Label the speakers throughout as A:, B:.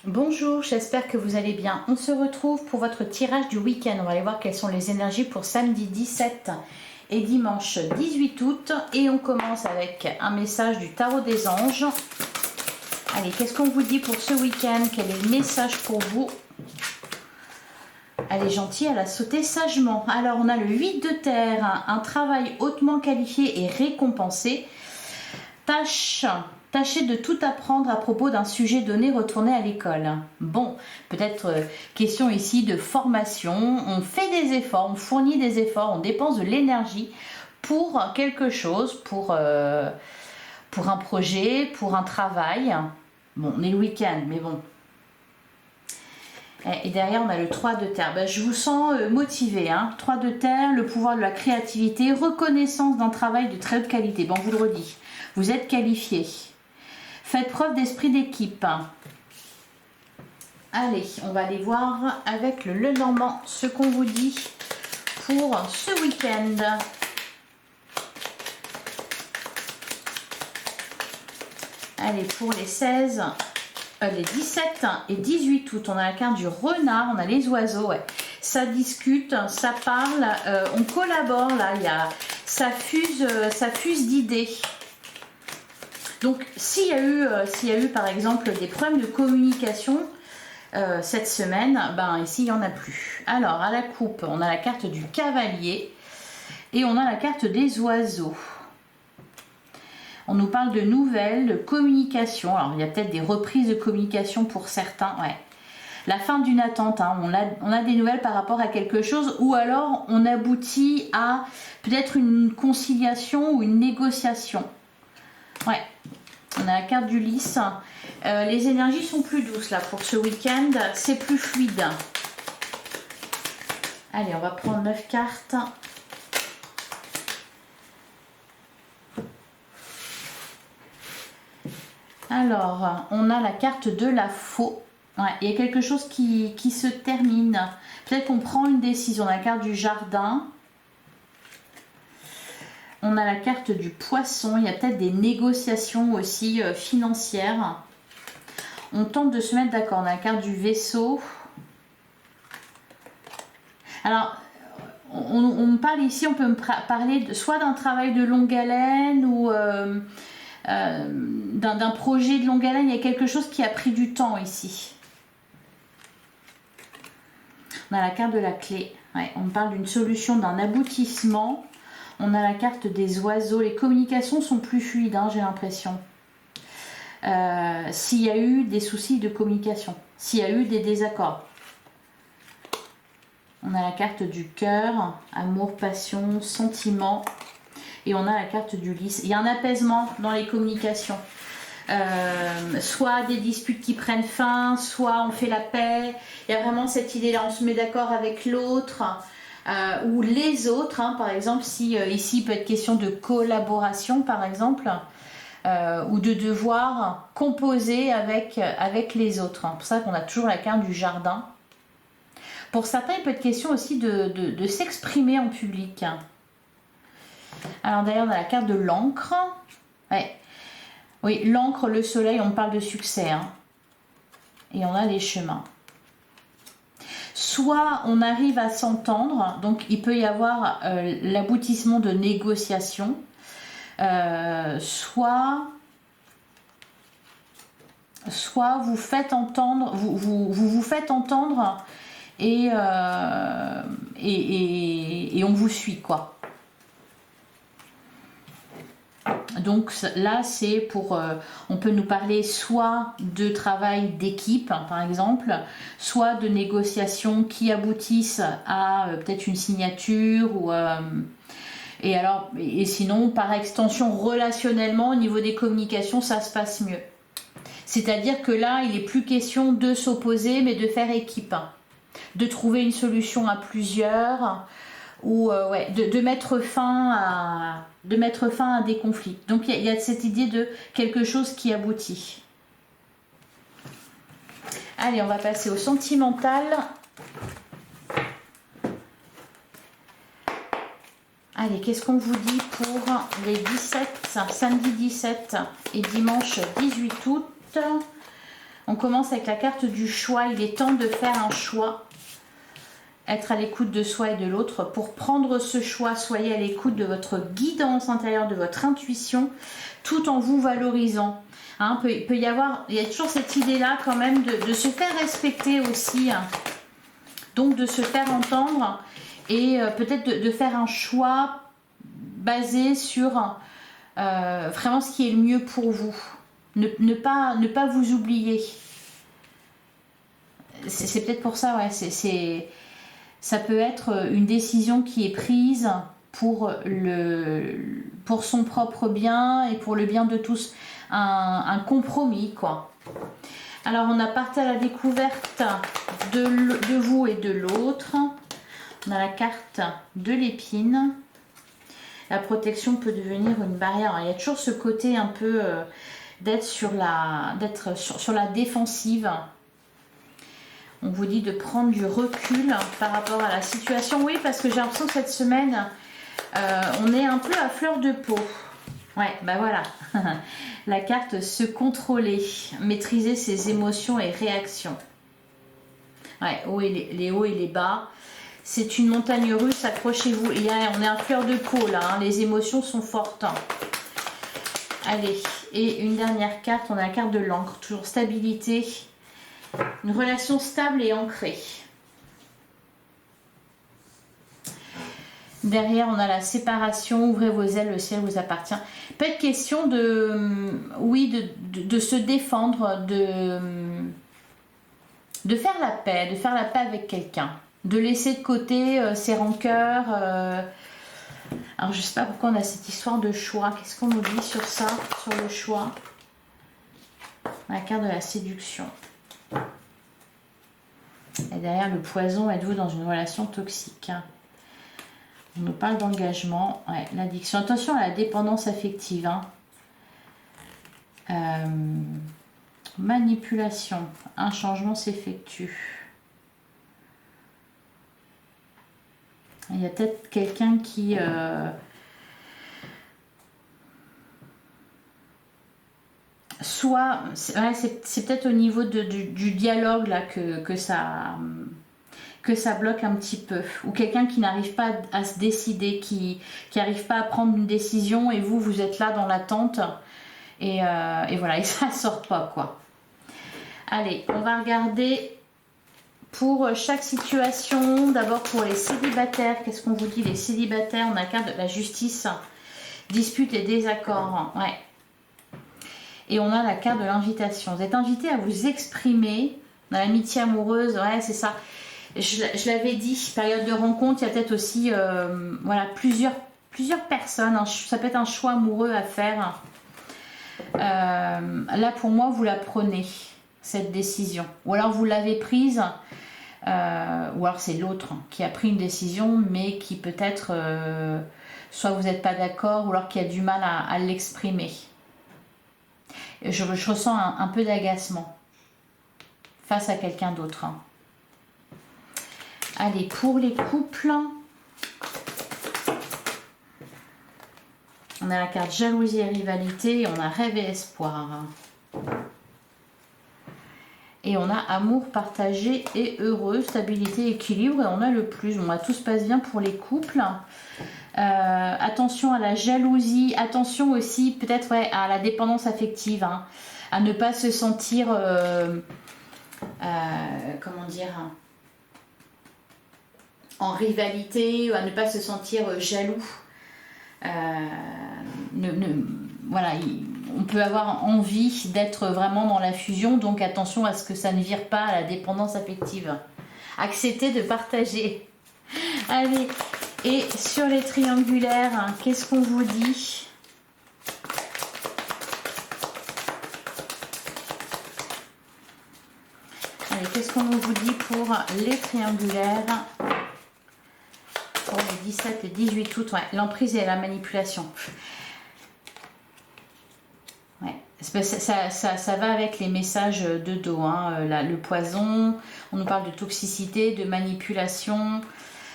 A: Bonjour, j'espère que vous allez bien. On se retrouve pour votre tirage du week-end. On va aller voir quelles sont les énergies pour samedi 17 et dimanche 18 août. Et on commence avec un message du tarot des anges. Allez, qu'est-ce qu'on vous dit pour ce week-end? Quel est le message pour vous? Elle est gentille, elle a sauté sagement. Alors, on a le 8 de terre, un travail hautement qualifié et récompensé. Tâchez de tout apprendre à propos d'un sujet donné, retournez à l'école. Bon, peut-être question ici de formation. On fait des efforts, on fournit des efforts, on dépense de l'énergie pour quelque chose, pour un projet, pour un travail. Bon, on est le week-end, mais bon. Et derrière, on a le 3 de terre. Ben, je vous sens motivé. 3 de terre, le pouvoir de la créativité, reconnaissance d'un travail de très haute qualité. Bon, on vous le redit, vous êtes qualifié. Faites preuve d'esprit d'équipe. Allez, on va aller voir avec le Lenormand ce qu'on vous dit pour ce week-end. Allez, pour les 16... les 17 et 18 août, on a la carte du renard, on a les oiseaux, ouais. Ça discute, ça parle, on collabore là, ça fuse d'idées. Donc s'il y a eu par exemple des problèmes de communication cette semaine, ben ici il n'y en a plus. Alors à la coupe, on a la carte du cavalier et on a la carte des oiseaux. On nous parle de nouvelles, de communication. Alors, il y a peut-être des reprises de communication pour certains. Ouais. La fin d'une attente. On a des nouvelles par rapport à quelque chose. Ou alors, on aboutit à peut-être une conciliation ou une négociation. Ouais. On a la carte du lys. Les énergies sont plus douces là pour ce week-end. C'est plus fluide. Allez, on va prendre 9 cartes. Alors, on a la carte de la faux. Ouais, il y a quelque chose qui se termine. Peut-être qu'on prend une décision. On a la carte du jardin. On a la carte du poisson. Il y a peut-être des négociations aussi financières. On tente de se mettre d'accord. On a la carte du vaisseau. Alors, on me parle ici, on peut me parler soit d'un travail de longue haleine ou... d'un projet de longue haleine. Il y a quelque chose qui a pris du temps ici. On a la carte de la clé. Ouais, on parle d'une solution, d'un aboutissement. On a la carte des oiseaux. Les communications sont plus fluides, j'ai l'impression. S'il y a eu des soucis de communication, s'il y a eu des désaccords. On a la carte du cœur, amour, passion, sentiment. Et on a la carte du lys. Il y a un apaisement dans les communications. Soit des disputes qui prennent fin, soit on fait la paix. Il y a vraiment cette idée-là, on se met d'accord avec l'autre ou les autres. Par exemple, si ici il peut être question de collaboration, par exemple, ou de devoir composer avec les autres. C'est pour ça qu'on a toujours la carte du jardin. Pour certains, il peut être question aussi de s'exprimer en public. Alors d'ailleurs, on a la carte de l'encre. Ouais. Oui, l'encre, le soleil, on parle de succès. Et on a les chemins. Soit on arrive à s'entendre, donc il peut y avoir l'aboutissement de négociations. Soit vous faites entendre, vous faites entendre et on vous suit, quoi. Donc là, c'est pour... on peut nous parler soit de travail d'équipe, par exemple, soit de négociations qui aboutissent à peut-être une signature. Et sinon, par extension, relationnellement, au niveau des communications, ça se passe mieux. C'est-à-dire que là, il n'est plus question de s'opposer, mais de faire équipe. De trouver une solution à plusieurs... ou de mettre fin à des conflits. Donc il y a cette idée de quelque chose qui aboutit. Allez, on va passer au sentimental. Allez, qu'est-ce qu'on vous dit pour les samedi 17 et dimanche 18 août? On commence avec la carte du choix. Il est temps de faire un choix. Être à l'écoute de soi et de l'autre. Pour prendre ce choix, soyez à l'écoute de votre guidance intérieure, de votre intuition, tout en vous valorisant. Hein, il y a toujours cette idée-là quand même de se faire respecter aussi. Hein. Donc de se faire entendre et peut-être de faire un choix basé sur vraiment ce qui est le mieux pour vous. Ne pas vous oublier. C'est peut-être pour ça, ouais, ça peut être une décision qui est prise pour son propre bien et pour le bien de tous. Un compromis, quoi. Alors, on a parti à la découverte de vous et de l'autre. On a la carte de l'épine. La protection peut devenir une barrière. Il y a toujours ce côté un peu d'être sur la défensive. On vous dit de prendre du recul par rapport à la situation. Oui, parce que j'ai l'impression que cette semaine, on est un peu à fleur de peau. Ouais, bah voilà. La carte se contrôler, maîtriser ses émotions et réactions. Ouais, les hauts et les bas. C'est une montagne russe, accrochez-vous. On est à fleur de peau là, hein. Les émotions sont fortes. Hein. Allez, et une dernière carte, on a la carte de l'encre, toujours stabilité. Une relation stable et ancrée. Derrière, on a la séparation. Ouvrez vos ailes, le ciel vous appartient. Peut être question de se défendre, de faire la paix avec quelqu'un. De laisser de côté ses rancœurs. Alors, je ne sais pas pourquoi on a cette histoire de choix. Qu'est-ce qu'on nous dit sur ça, sur le choix? La carte de la séduction. Et derrière le poison, êtes-vous dans une relation toxique? On nous parle d'engagement, ouais, l'addiction. Attention à la dépendance affective. Hein. Manipulation. Un changement s'effectue. Il y a peut-être quelqu'un qui... soit, c'est peut-être au niveau du dialogue là que ça bloque un petit peu, ou quelqu'un qui n'arrive pas à se décider, qui n'arrive pas à prendre une décision, et vous êtes là dans l'attente, et voilà, et ça sort pas, quoi. Allez, on va regarder pour chaque situation. D'abord pour les célibataires, qu'est-ce qu'on vous dit les célibataires? On a la carte de la justice, dispute et désaccord, ouais. Et on a la carte de l'invitation. Vous êtes invité à vous exprimer dans l'amitié amoureuse. Ouais, c'est ça. Je l'avais dit, période de rencontre, il y a peut-être aussi voilà, plusieurs personnes. Ça peut être un choix amoureux à faire. Là, pour moi, vous la prenez, cette décision. Ou alors, vous l'avez prise. Ou alors, c'est l'autre qui a pris une décision, mais qui peut-être... soit vous n'êtes pas d'accord, ou alors qui a du mal à l'exprimer. Je ressens un peu d'agacement face à quelqu'un d'autre. Hein. Allez, pour les couples, on a la carte jalousie et rivalité, et on a rêve et espoir. Et on a amour partagé et heureux, stabilité, équilibre, et on a le plus. Bon, tout se passe bien pour les couples. Attention à la jalousie, attention aussi peut-être à la dépendance affective, hein, à ne pas se sentir, comment dire, en rivalité, ou à ne pas se sentir jaloux. Voilà, on peut avoir envie d'être vraiment dans la fusion, donc attention à ce que ça ne vire pas à la dépendance affective. Acceptez de partager. Allez. Et sur les triangulaires, hein, qu'est-ce qu'on vous dit? Allez, qu'est-ce qu'on vous dit pour les triangulaires? Pour les 17 et 18 août, ouais, l'emprise et la manipulation. Ouais, ça va avec les messages de dos. Hein, le poison, on nous parle de toxicité, de manipulation,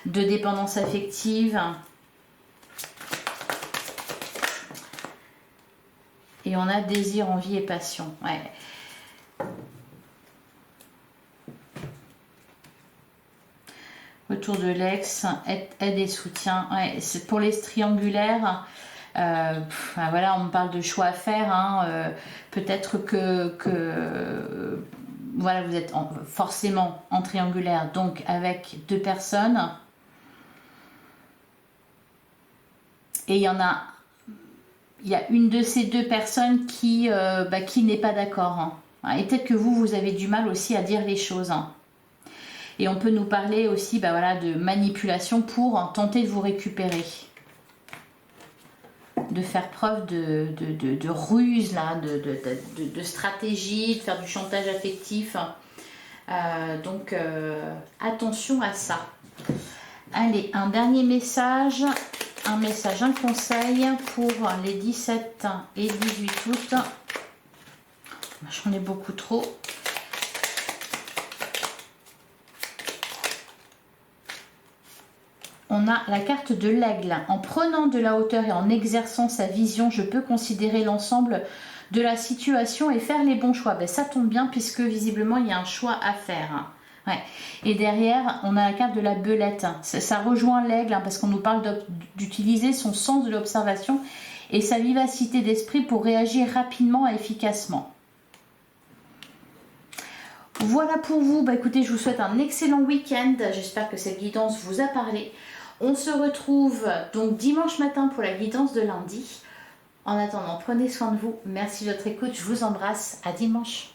A: de dépendance affective. Et on a désir, envie et passion. Ouais. Retour de l'ex, aide et soutien. Ouais, c'est pour les triangulaires. Voilà, on me parle de choix à faire. Hein, peut-être que voilà, vous êtes forcément en triangulaire, donc avec 2 personnes. Et il y a une de ces 2 personnes qui n'est pas d'accord. Hein. Et peut-être que vous avez du mal aussi à dire les choses. Hein. Et on peut nous parler aussi voilà, de manipulation pour tenter de vous récupérer. De faire preuve de ruse, là, de stratégie, de faire du chantage affectif. Donc, attention à ça. Allez, un dernier message. Un conseil pour les 17 et 18 août. J'en ai beaucoup trop. On a la carte de l'aigle. En prenant de la hauteur et en exerçant sa vision, je peux considérer l'ensemble de la situation et faire les bons choix. Ben, ça tombe bien puisque visiblement il y a un choix à faire. Ouais. Et derrière, on a la carte de la belette. Ça rejoint l'aigle parce qu'on nous parle d'utiliser son sens de l'observation et sa vivacité d'esprit pour réagir rapidement et efficacement. Voilà pour vous. Écoutez, je vous souhaite un excellent week-end. J'espère que cette guidance vous a parlé. On se retrouve donc dimanche matin pour la guidance de lundi. En attendant, prenez soin de vous. Merci de votre écoute. Je vous embrasse. À dimanche.